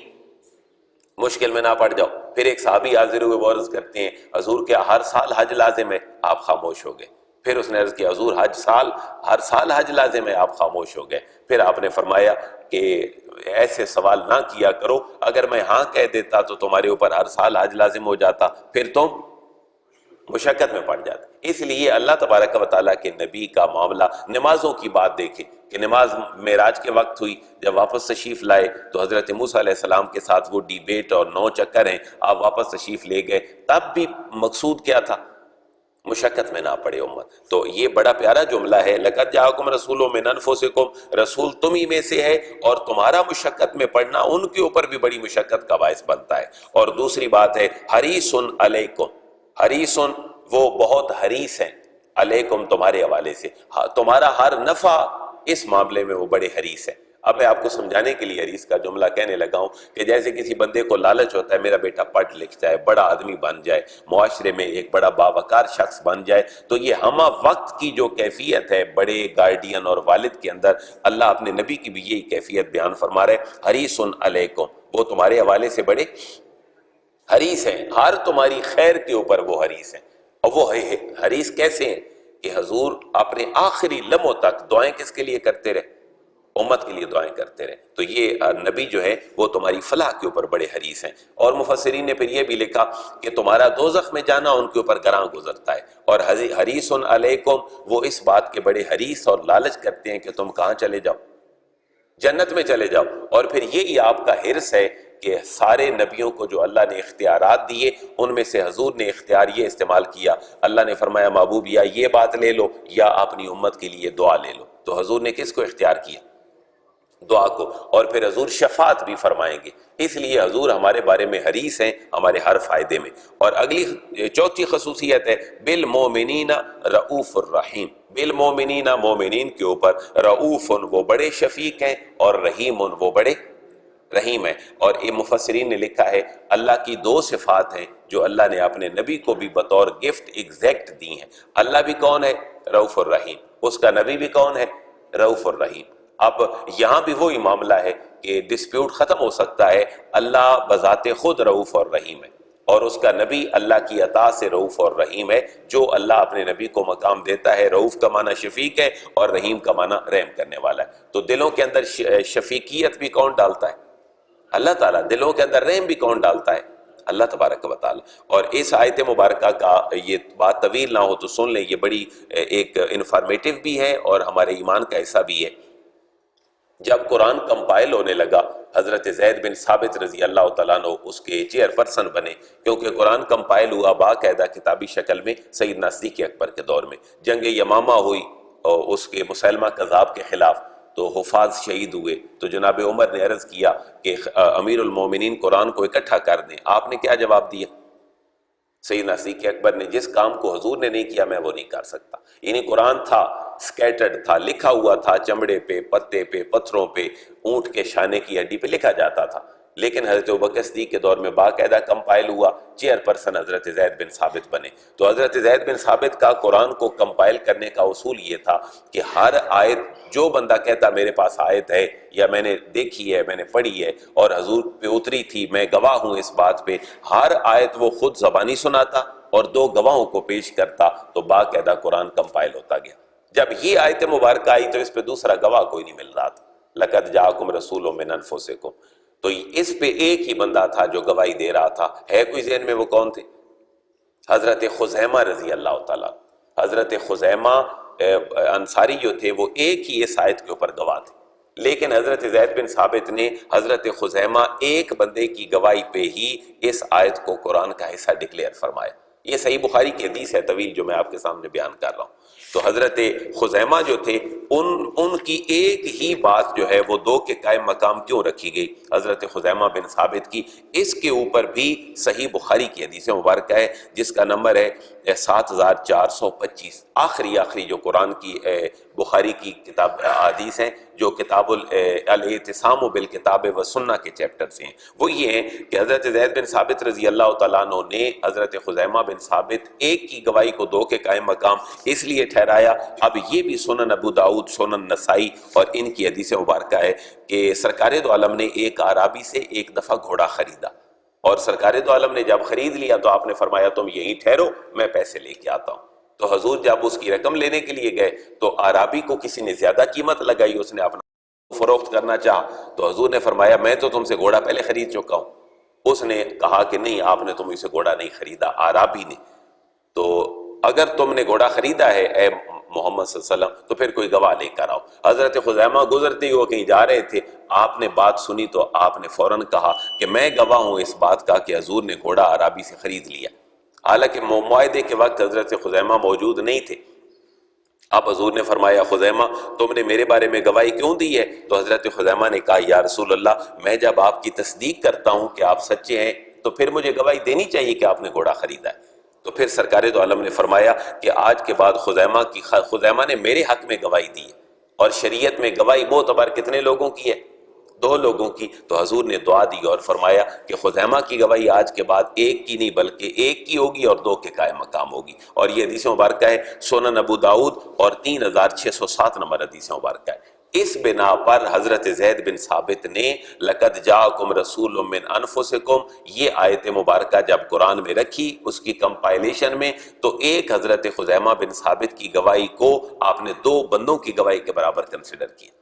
مشکل میں نہ پڑ جاؤ، پھر ایک صحابی حاضر ہوئے، وہ عرض کرتے ہیں حضور کیا ہر سال حج لازم ہے؟ آپ خاموش ہو گئے۔ پھر اس نے عرض کیا حضور ہر سال حج لازم ہے؟ آپ خاموش ہو گئے۔ پھر آپ نے فرمایا کہ ایسے سوال نہ کیا کرو، اگر میں ہاں کہہ دیتا تو تمہارے اوپر ہر سال حج لازم ہو جاتا، پھر تم مشقت میں پڑ جاتے۔ اس لیے اللہ تبارک و تعالیٰ کے نبی کا معاملہ، نمازوں کی بات دیکھیں کہ نماز معراج کے وقت ہوئی، جب واپس تشریف لائے تو حضرت موسیٰ علیہ السلام کے ساتھ وہ ڈیبیٹ اور 9 چکر ہیں، آپ واپس تشریف لے گئے، تب بھی مقصود کیا تھا؟ مشقت میں نہ پڑے امت۔ تو یہ بڑا پیارا جملہ ہے، لَقَدْ جَاءَكُمْ رَسُولٌ مِّنْ أَنفُسِكُمْ، رسول تم ہی میں سے ہے، اور تمہارا مشقت میں پڑنا ان کے اوپر بھی بڑی مشقت کا باعث بنتا ہے۔ اور دوسری بات ہے حریصٌ علیکم، حریصٌ وہ بہت حریص ہیں، علیکم تمہارے حوالے سے، تمہارا ہر نفع اس معاملے میں وہ بڑے حریص ہیں۔ اب میں آپ کو سمجھانے کے لیے حریص کا جملہ کہنے لگا ہوں کہ جیسے کسی بندے کو لالچ ہوتا ہے میرا بیٹا پڑھ لکھ جائے، بڑا آدمی بن جائے، معاشرے میں ایک بڑا باوقار شخص بن جائے، تو یہ ہمہ وقت کی جو کیفیت ہے بڑے گارڈین اور والد کے اندر، اللہ اپنے نبی کی بھی یہی کیفیت بیان فرما رہے ہیں، حریص علیکم، وہ تمہارے حوالے سے بڑے حریص ہیں، ہر تمہاری خیر کے اوپر وہ حریص ہیں۔ اور وہ حریص کیسے ہیں کہ حضور اپنے آخری لمحوں تک دعائیں کس کے لیے کرتے رہے؟ امت کے لیے دعائیں کرتے رہے۔ تو یہ نبی جو ہے وہ تمہاری فلاح کے اوپر بڑے حریص ہیں۔ اور مفسرین نے پھر یہ بھی لکھا کہ تمہارا دوزخ میں جانا ان کے اوپر گراں گزرتا ہے، اور حریص علیکم وہ اس بات کے بڑے حریص اور لالچ کرتے ہیں کہ تم کہاں چلے جاؤ؟ جنت میں چلے جاؤ۔ اور پھر یہی آپ کا حرص ہے کہ سارے نبیوں کو جو اللہ نے اختیارات دیے ان میں سے حضور نے اختیار یہ استعمال کیا، اللہ نے فرمایا محبوب یا یہ بات لے لو یا اپنی امت کے لیے دعا لے لو، تو حضور نے کس کو اختیار کیا؟ دعا کو۔ اور پھر حضور شفاعت بھی فرمائیں گے، اس لیے حضور ہمارے بارے میں حریص ہیں، ہمارے ہر فائدے میں۔ اور اگلی چوتھی خصوصیت ہے بالمومنین رؤوف الرحیم، بالمومنین مومنین کے اوپر رؤوف وہ بڑے شفیق ہیں، اور رحیم وہ بڑے رحیم ہیں۔ اور یہ مفسرین نے لکھا ہے اللہ کی 2 صفات ہیں جو اللہ نے اپنے نبی کو بھی بطور گفٹ ایگزیکٹ دی ہیں۔ اللہ بھی کون ہے؟ رؤوف الرحیم، اس کا نبی بھی کون ہے؟ رؤوف الرحیم۔ اب یہاں بھی وہی معاملہ ہے کہ ڈسپیوٹ ختم ہو سکتا ہے، اللہ بذات خود رؤوف اور رحیم ہے، اور اس کا نبی اللہ کی عطا سے رؤوف اور رحیم ہے۔ جو اللہ اپنے نبی کو مقام دیتا ہے، رؤوف کا معنی شفیق ہے اور رحیم کا معنی رحم کرنے والا ہے۔ تو دلوں کے اندر شفیقیت بھی کون ڈالتا ہے؟ اللہ تعالیٰ۔ دلوں کے اندر رحم بھی کون ڈالتا ہے؟ اللہ تبارک و تعالیٰ۔ اور اس آیت مبارکہ کا یہ بات طویل نہ ہو تو سن لیں، یہ بڑی ایک انفارمیٹیو بھی ہے اور ہمارے ایمان کا حصہ بھی ہے۔ جب قرآن کمپائل ہونے لگا، حضرت زید بن ثابت رضی اللہ تعالیٰ عنہ اس کے چیئر پرسن بنے، کیونکہ قرآن کمپائل ہوا باقاعدہ کتابی شکل میں سیدنا صدیق اکبر کے دور میں۔ جنگ یمامہ ہوئی اور اس کے مسیلمہ کذاب کے خلاف، تو حفاظ شہید ہوئے، تو جناب عمر نے عرض کیا کہ امیر المومنین قرآن کو اکٹھا کر دیں۔ آپ نے کیا جواب دیا؟ سیدنا صدیق اکبر نے جس کام کو حضور نے نہیں کیا میں وہ نہیں کر سکتا۔ یعنی قرآن تھا، سکیٹرڈ تھا، لکھا ہوا تھا، چمڑے پہ، پتے پہ، پتھروں پہ، اونٹ کے شانے کی ہڈی پہ لکھا جاتا تھا، لیکن حضرت ابوبکر صدیق کے دور میں باقاعدہ کمپائل ہوا، چیئر پرسن حضرت زید بن ثابت بنے۔ تو حضرت زید بن ثابت کا قرآن کو کمپائل کرنے کا اصول یہ تھا کہ ہر آیت جو بندہ کہتا میرے پاس آیت ہے یا میں نے دیکھی ہے، میں نے پڑھی ہے اور حضور پہ اتری تھی، میں گواہ ہوں اس بات پہ، ہر آیت وہ خود زبانی سناتا اور 2 گواہوں کو پیش کرتا، تو باقاعدہ قرآن کمپائل ہوتا گیا۔ جب یہ آیت مبارکہ آئی تو اس پہ دوسرا گواہ کوئی نہیں مل رہا تھا، لَقَدْ جَاءَكُمْ رَسُولٌ مِّنْ أَنفُسِكُمْ، تو اس پہ ایک ہی بندہ تھا جو گواہی دے رہا تھا۔ ہے کوئی ذہن میں وہ کون تھے؟ حضرت خزیمہ رضی اللہ تعالیٰ۔ حضرت خزیمہ انصاری جو تھے وہ ایک ہی اس آیت کے اوپر گواہ تھے، لیکن حضرت زید بن ثابت نے حضرت خزیمہ ایک بندے کی گواہی پہ ہی اس آیت کو قرآن کا حصہ ڈکلیئر فرمایا۔ یہ صحیح بخاری کی حدیث ہے طویل جو میں آپ کے سامنے بیان کر رہا ہوں۔ تو حضرت خزیمہ جو تھے ان کی ایک ہی بات جو ہے وہ 2 کے قائم مقام کیوں رکھی گئی؟ حضرت خزیمہ بن ثابت کی اس کے اوپر بھی صحیح بخاری کی حدیث مبارکہ ہے جس کا نمبر ہے 7425، آخری جو قرآن کی بخاری کی کتاب حدیث ہیں جو کتاب الاعتصام بالکتاب و سنہ کے چیپٹر سے ہیں، وہ یہ ہیں کہ حضرت زید بن ثابت رضی اللہ تعالیٰ عنہ نے حضرت خزیمہ بن ثابت ایک کی گواہی کو 2 کے قائم مقام اس لیے ٹھہرایا۔ اب یہ بھی سنن ابو داؤد، سنن نسائی اور ان کی حدیث مبارکہ ہے کہ سرکار دو عالم نے ایک اعرابی سے ایک دفعہ گھوڑا خریدا، اور سرکار دو عالم نے جب خرید لیا تو آپ نے فرمایا تم یہیں ٹھہرو، میں پیسے لے کے آتا ہوں۔ تو حضور جب اس کی رقم لینے کے لیے گئے تو اعرابی کو کسی نے زیادہ قیمت لگائی، اس نے اپنا فروخت کرنا چاہا تو حضور نے فرمایا میں تو تم سے گھوڑا پہلے خرید چکا ہوں۔ اس نے کہا کہ نہیں، آپ نے تم سے گھوڑا نہیں خریدا، اعرابی نے۔ تو اگر تم نے گھوڑا خریدا ہے اے محمد صلی اللہ علیہ وسلم تو پھر کوئی گواہ لے کر آؤ۔ حضرت خزیمہ گزرتے ہوئے کہیں جا رہے تھے، آپ نے بات سنی تو آپ نے فوراً کہا کہ میں گواہ ہوں اس بات کا کہ حضور نے گھوڑا اعرابی سے خرید لیا۔ حالانکہ معاہدے کے وقت حضرت خزیمہ موجود نہیں تھے۔ اب حضور نے فرمایا خزیمہ تم نے میرے بارے میں گواہی کیوں دی ہے؟ تو حضرت خزیمہ نے کہا یا رسول اللہ، میں جب آپ کی تصدیق کرتا ہوں کہ آپ سچے ہیں تو پھر مجھے گواہی دینی چاہیے کہ آپ نے گھوڑا خریدا ہے۔ تو پھر سرکار دو عالم نے فرمایا کہ آج کے بعد خزیمہ نے میرے حق میں گواہی دی ہے، اور شریعت میں گواہی معتبر کتنے لوگوں کی ہے؟ 2 لوگوں کی۔ تو حضور نے دعا دی اور فرمایا کہ خزیمہ کی گواہی آج کے بعد ایک کی نہیں بلکہ ایک کی ہوگی اور 2 کے قائم مقام ہوگی۔ اور یہ حدیث مبارکہ ہے سنن ابو داؤد اور 3607 نمبر حدیث مبارکہ ہے۔ اس بنا پر حضرت زید بن ثابت نے لقد جاءکم رسول من انفسکم یہ آیت مبارکہ جب قرآن میں رکھی اس کی کمپائلیشن میں، تو ایک حضرت خزیمہ بن ثابت کی گواہی کو آپ نے 2 بندوں کی گواہی کے برابر کنسیڈر کیا۔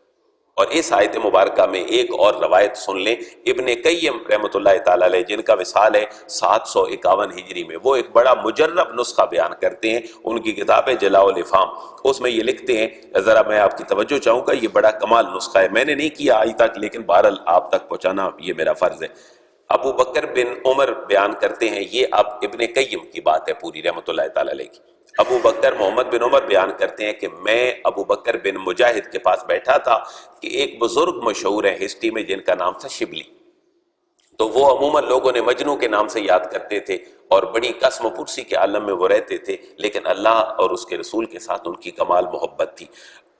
اور اس آیت مبارکہ میں ایک اور روایت سن لیں، ابن قیم رحمۃ اللہ تعالی علیہ جن کا وصال ہے 751 ہجری میں، وہ ایک بڑا مجرب نسخہ بیان کرتے ہیں، ان کی کتاب ہے جلاء الافہام، اس میں یہ لکھتے ہیں، ذرا میں آپ کی توجہ چاہوں گا، یہ بڑا کمال نسخہ ہے، میں نے نہیں کیا آج تک لیکن بہرحال آپ تک پہنچانا یہ میرا فرض ہے۔ ابو بکر بن عمر بیان کرتے ہیں، یہ اب ابن قیم کی بات ہے پوری رحمۃ اللہ تعالی علیہ کی۔ ابو بکر محمد بن عمر بیان کرتے ہیں کہ میں ابو بکر بن مجاہد کے پاس بیٹھا تھا کہ ایک بزرگ مشہور ہے ہسٹری میں جن کا نام تھا شبلی، تو وہ عموماً لوگوں نے مجنوں کے نام سے یاد کرتے تھے اور بڑی قسم و پرسی کے عالم میں وہ رہتے تھے، لیکن اللہ اور اس کے رسول کے ساتھ ان کی کمال محبت تھی۔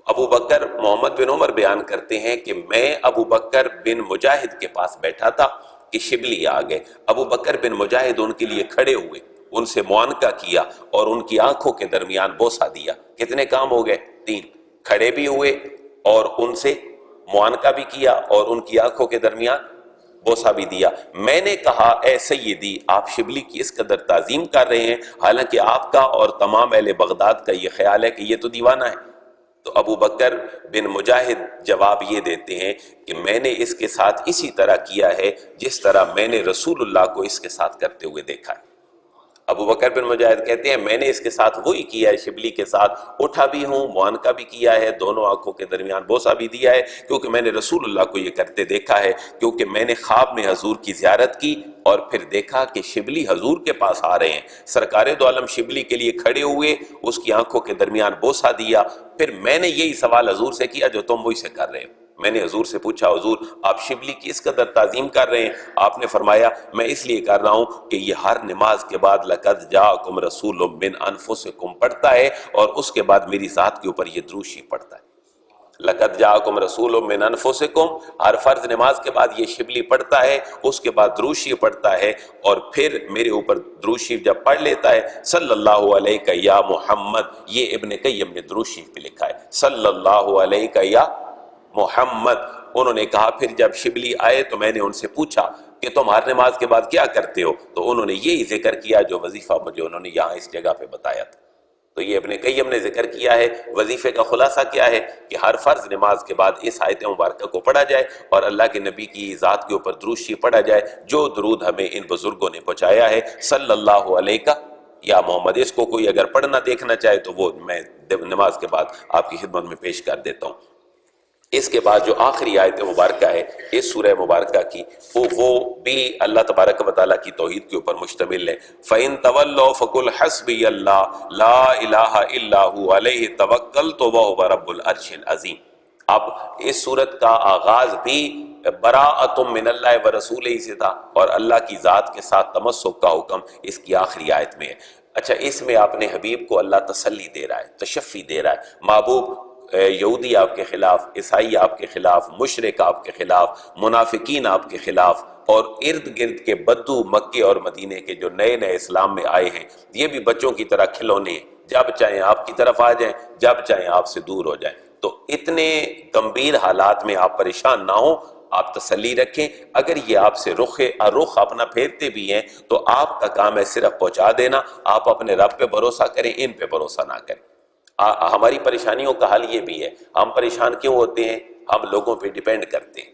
ابو بکر محمد بن عمر بیان کرتے ہیں کہ میں ابو بکر بن مجاہد کے پاس بیٹھا تھا کہ شبلی آ گئے۔ ابو بکر بن مجاہد ان کے لیے کھڑے ہوئے، ان سے معانقہ کیا اور ان کی آنکھوں کے درمیان بوسہ دیا۔ کتنے کام ہو گئے؟ 3، کھڑے بھی ہوئے اور ان سے معانقہ بھی کیا اور ان کی آنکھوں کے درمیان بوسہ بھی دیا۔ میں نے کہا اے سیدی، آپ شبلی کی اس قدر تعظیم کر رہے ہیں حالانکہ آپ کا اور تمام اہل بغداد کا یہ خیال ہے کہ یہ تو دیوانہ ہے۔ تو ابو بکر بن مجاہد جواب یہ دیتے ہیں کہ میں نے اس کے ساتھ اسی طرح کیا ہے جس طرح میں نے رسول اللہ کو اس کے ساتھ کرتے ہوئے دیکھا ہے۔ ابو بکر بن مجاہد کہتے ہیں میں نے اس کے ساتھ وہی کیا ہے، شبلی کے ساتھ اٹھا بھی ہوں، معانقہ بھی کیا ہے، دونوں آنکھوں کے درمیان بوسہ بھی دیا ہے، کیونکہ میں نے رسول اللہ کو یہ کرتے دیکھا ہے، کیونکہ میں نے خواب میں حضور کی زیارت کی اور پھر دیکھا کہ شبلی حضور کے پاس آ رہے ہیں۔ سرکار دو عالم شبلی کے لیے کھڑے ہوئے، اس کی آنکھوں کے درمیان بوسہ دیا، پھر میں نے یہی سوال حضور سے کیا جو تم مجھ سے کر رہے ہو۔ میں نے حضور سے پوچھا حضور آپ شبلی کی اس قدر تعظیم کر رہے ہیں؟ آپ نے فرمایا میں اس لیے کر رہا ہوں کہ یہ ہر نماز کے بعد لقد جاءکم رسول من انفسکم پڑھتا ہے اور اس کے بعد میری ذات کے اوپر یہ درود شریف پڑھتا ہے۔ لقد جاءکم رسول من انفسکم، ہر فرض نماز کے بعد یہ شبلی پڑھتا ہے، اس کے بعد درود شریف پڑھتا ہے اور پھر میرے اوپر درود شریف جب پڑھ لیتا ہے صلی اللہ علیہ یا محمد، یہ ابن قیم نے درود شریف پہ لکھا ہے صلی اللہ علیہ یا محمد۔ انہوں نے کہا پھر جب شبلی آئے تو میں نے ان سے پوچھا کہ تم ہر نماز کے بعد کیا کرتے ہو؟ تو انہوں نے یہی ذکر کیا جو وظیفہ مجھے انہوں نے یہاں اس جگہ پہ بتایا تھا۔ تو یہ ابن قیم نے ذکر کیا ہے۔ وظیفے کا خلاصہ کیا ہے کہ ہر فرض نماز کے بعد اس آیت مبارکہ کو پڑھا جائے اور اللہ کے نبی کی ذات کے اوپر درود شریف پڑھا جائے جو درود ہمیں ان بزرگوں نے پہنچایا ہے صلی اللہ علیہ یا محمد۔ اس کو کوئی اگر پڑھنا دیکھنا چاہے تو وہ میں نماز کے بعد آپ کی خدمت میں پیش کر دیتا ہوں۔ اس کے بعد جو آخری آیت مبارکہ ہے اس سورہ مبارکہ کی وہ بھی اللہ تبارک و تعالیٰ کی توحید کے اوپر مشتمل ہے۔ فَإِن تَوَلَّوْا فَقُلْ حَسْبِيَ اللَّهُ لَا إِلَٰهَ إِلَّا هُوَ عَلَيْهِ تَوَكَّلْتُ وَهُوَ رَبُّ الْعَرْشِ الْعَظِيمِ۔ اب اس سورت کا آغاز بھی براءۃ من اللہ ورسولہ سے تھا اور اللہ کی ذات کے ساتھ تمسک کا حکم اس کی آخری آیت میں ہے۔ اچھا، اس میں اپنے حبیب کو اللہ تسلی دے رہا ہے، تشفی دے رہا ہے۔ محبوب یہودی آپ کے خلاف، عیسائی آپ کے خلاف، مشرک آپ کے خلاف، منافقین آپ کے خلاف اور ارد گرد کے بدو مکے اور مدینے کے جو نئے نئے اسلام میں آئے ہیں، یہ بھی بچوں کی طرح کھلونے ہیں، جب چاہیں آپ کی طرف آ جائیں، جب چاہیں آپ سے دور ہو جائیں۔ تو اتنے گمبھیر حالات میں آپ پریشان نہ ہوں، آپ تسلی رکھیں. اگر یہ آپ سے رخ اپنا پھیرتے بھی ہیں تو آپ کا کام ہے صرف پہنچا دینا. آپ اپنے رب پہ بھروسہ کریں، ان پہ بھروسہ نہ کریں. ہماری پریشانیوں کا حل یہ بھی ہے. ہم پریشان کیوں ہوتے ہیں؟ ہم لوگوں پہ ڈیپینڈ کرتے ہیں.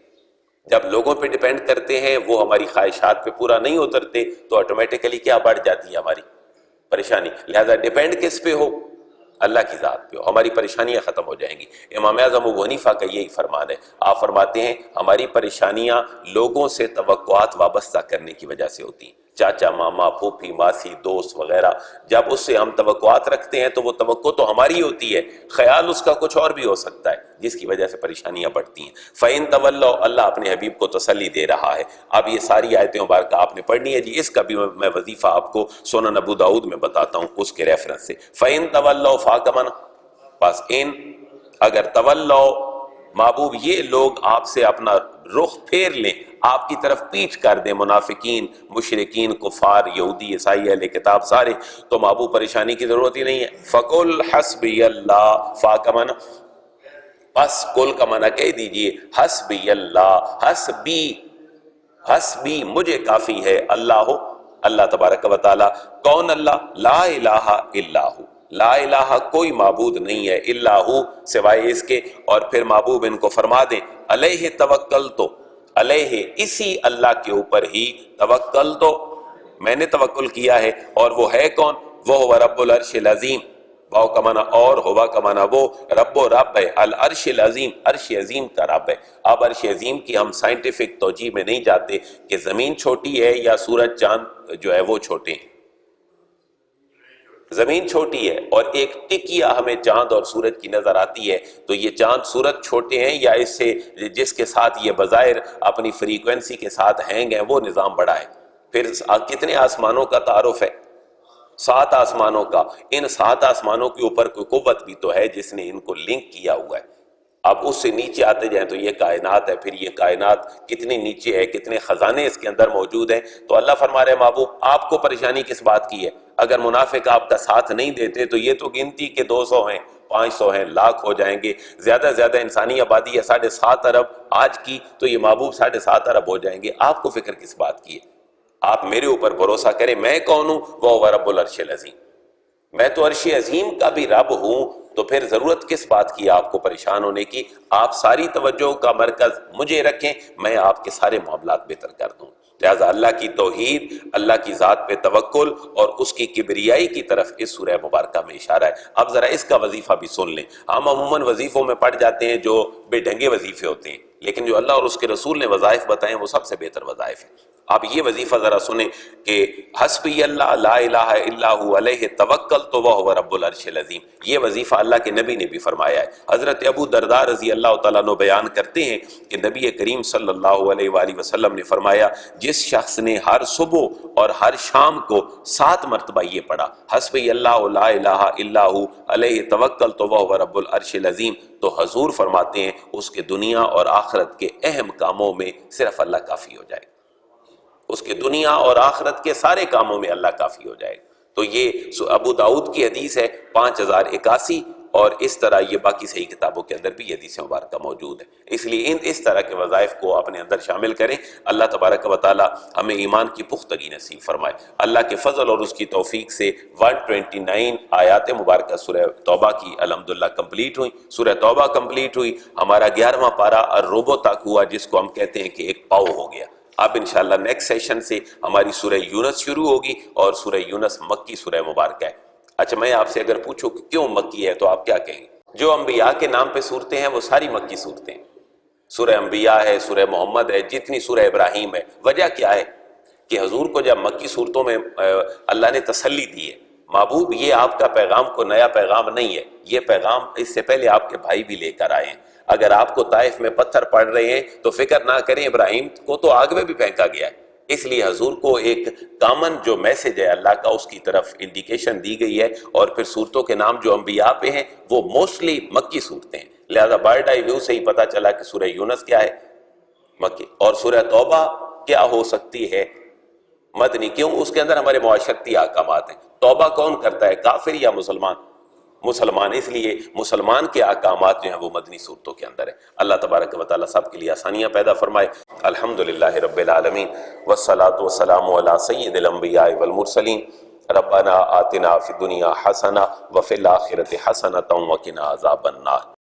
جب لوگوں پہ ڈیپینڈ کرتے ہیں وہ ہماری خواہشات پہ پورا نہیں اترتے تو آٹومیٹیکلی کیا بڑھ جاتی ہے ہماری پریشانی. لہذا ڈیپینڈ کس پہ ہو؟ اللہ کی ذات پہ ہو، ہماری پریشانیاں ختم ہو جائیں گی. امام اعظم ابو حنیفہ کا یہی فرمان ہے. آپ فرماتے ہیں ہماری پریشانیاں لوگوں سے توقعات وابستہ کرنے کی وجہ سے ہوتی ہیں. چاچا، ماما، پھوپھی، ماسی، دوست وغیرہ، جب اس سے ہم توقعات رکھتے ہیں تو وہ توقع تو ہماری ہوتی ہے، خیال اس کا کچھ اور بھی ہو سکتا ہے، جس کی وجہ سے پریشانیاں بڑھتی ہیں. فَإِن تَوَلَّوْا، اللہ اپنے حبیب کو تسلی دے رہا ہے. اب یہ ساری آیتیں مبارکہ آپ نے پڑھنی ہے جی. اس کا بھی میں وظیفہ آپ کو سنن ابو داؤد میں بتاتا ہوں اس کے ریفرنس سے. فَإِن تَوَلَّوْا فَاقَمَنَ، بس ان اگر تولو محبوب یہ لوگ آپ سے اپنا رخ پھیر لیں، آپ کی طرف پیٹھ کر دیں، منافقین، مشرکین، کفار، یہودی، عیسائی، اہل کتاب سارے، تو محبوب پریشانی کی ضرورت ہی نہیں ہے. فَقُلْ حَسْبِيَ اللَّهُ فَاقَمَنَ، بس کل کا معنی کہہ دیجئے حسبی اللہ، حسبی مجھے کافی ہے، اللہ تبارک و تعالی. کون اللہ؟ لا الہ الا ہو، لا الہ کوئی معبود نہیں ہے، الا ہو سوائے اس کے. اور پھر محبوب ان کو فرما دیں علیہ توکلت، علیہ اسی اللہ کے اوپر ہی توکلت میں نے توکل کیا ہے. اور وہ ہے کون؟ وہ رب العرش العظیم. واو کا معنی اور، ہوا کا معنی وہ، رب و رب ہے، العرش العظیم، عرش عظیم کا رب ہے. اب عرش عظیم کی ہم سائنٹیفک توجیہ میں نہیں جاتے کہ زمین چھوٹی ہے یا سورج چاند جو ہے وہ چھوٹے ہیں. زمین چھوٹی ہے اور ایک ٹکیا ہمیں چاند اور سورج کی نظر آتی ہے، تو یہ چاند سورج چھوٹے ہیں یا اس سے جس کے ساتھ یہ بظاہر اپنی فریکوینسی کے ساتھ ہینگ ہیں وہ نظام بڑا ہے. پھر کتنے آسمانوں کا تعارف ہے؟ 7 آسمانوں کا. ان 7 آسمانوں کے اوپر کوئی قوت بھی تو ہے جس نے ان کو لنک کیا ہوا ہے. اب اس سے نیچے آتے جائیں تو یہ کائنات ہے. پھر یہ کائنات کتنی نیچے ہے، کتنے خزانے اس کے اندر موجود ہیں. تو اللہ فرما رہے محبوب آپ کو پریشانی کس بات کی ہے؟ اگر منافق آپ کا ساتھ نہیں دیتے تو یہ تو گنتی کے 200 ہیں، 500 ہیں، لاکھ ہو جائیں گے. زیادہ زیادہ انسانی آبادی ہے 7.5 ارب آج کی، تو یہ محبوب 7.5 ارب ہو جائیں گے. آپ کو فکر کس بات کی ہے؟ آپ میرے اوپر بھروسہ کریں. میں کون ہوں؟ وہ رب العرش العظیم. میں تو عرش عظیم کا بھی رب ہوں. تو پھر ضرورت کس بات کی آپ کو پریشان ہونے کی؟ آپ ساری توجہ کا مرکز مجھے رکھیں، میں آپ کے سارے معاملات بہتر کر دوں. لہذا اللہ کی توحید، اللہ کی ذات پہ توکل اور اس کی کبریائی کی طرف اس سورہ مبارکہ میں اشارہ ہے. اب ذرا اس کا وظیفہ بھی سن لیں. ہم عموماً وظیفوں میں پڑھ جاتے ہیں جو بے ڈھنگے وظیفے ہوتے ہیں، لیکن جو اللہ اور اس کے رسول نے وظائف بتائے ہیں وہ سب سے بہتر وظائف ہیں. آپ یہ وظیفہ ذرا سنیں کہ حسبی اللہ لا الہ الا ہو علیہ توکلت وہو رب العرش العظیم. یہ وظیفہ اللہ کے نبی نے بھی فرمایا ہے. حضرت ابو درداء رضی اللہ تعالیٰ عنہ بیان کرتے ہیں کہ نبی کریم صلی اللہ علیہ وآلہ وسلم نے فرمایا جس شخص نے ہر صبح اور ہر شام کو 7 مرتبہ یہ پڑھا حسبی اللہ لا الہ الا ہو علیہ توکلت وہو رب العرش العظیم، تو حضور فرماتے ہیں اس کے دنیا اور آخرت کے اہم کاموں میں صرف اللہ کافی ہو جائے. اس کے دنیا اور آخرت کے سارے کاموں میں اللہ کافی ہو جائے. تو یہ ابو داؤد کی حدیث ہے 5081، اور اس طرح یہ باقی صحیح کتابوں کے اندر بھی یہ حدیث مبارکہ موجود ہے. اس لیے اس طرح کے وظائف کو اپنے اندر شامل کریں. اللہ تبارک و تعالی ہمیں ایمان کی پختگی نصیب فرمائے. اللہ کے فضل اور اس کی توفیق سے 129 آیات مبارکہ سورہ توبہ کی الحمدللہ کمپلیٹ ہوئی. سورہ توبہ کمپلیٹ ہوئی. ہمارا 11واں پارہ الربو تک ہوا، جس کو ہم کہتے ہیں کہ ایک پاؤ ہو گیا. اب انشاءاللہ نیکسٹ سیشن سے ہماری سورہ یونس شروع ہوگی، اور سورہ یونس مکی سورہ مبارکہ ہے. اچھا، میں آپ سے اگر پوچھوں کہ کیوں مکی ہے تو آپ کیا کہیں گے؟ جو انبیاء کے نام پہ صورتیں ہیں وہ ساری مکی صورتیں ہیں. سورہ انبیاء ہے، سورہ محمد ہے، جتنی سورہ ابراہیم ہے. وجہ کیا ہے کہ حضور کو جب مکی صورتوں میں اللہ نے تسلی دی ہے، محبوب یہ آپ کا پیغام کو نیا پیغام نہیں ہے، یہ پیغام اس سے پہلے آپ کے بھائی بھی لے کر آئے ہیں. اگر آپ کو طائف میں پتھر پڑ رہے ہیں تو فکر نہ کریں، ابراہیم کو تو آگ میں بھی پھینکا گیا ہے. اس لیے حضور کو ایک کامن جو میسج ہے اللہ کا، اس کی طرف انڈیکیشن دی گئی ہے. اور پھر صورتوں کے نام جو انبیاء پہ ہیں وہ موسٹلی مکی صورتیں ہیں. لہذا برڈ آئی ویو سے ہی پتہ چلا کہ سورہ یونس کیا ہے؟ مکی. اور سورہ توبہ کیا ہو سکتی ہے؟ مدنی. کیوں؟ اس کے اندر ہمارے معاشرتی احکامات ہیں. توبہ کون کرتا ہے، کافر یا مسلمان؟ مسلمان اس لیے مسلمان کے احکامات جو ہیں وہ مدنی صورتوں کے اندر ہیں۔ اللہ تبارک و تعالیٰ سب کے لیے آسانیاں پیدا فرمائے۔ الحمدللہ رب العالمین والصلاة والسلام علی سید الانبیاء والمرسلین۔ ربنا آتنا فی الدنیا حسنہ وفی الآخرۃ حسنۃ وقنا عذاب النار۔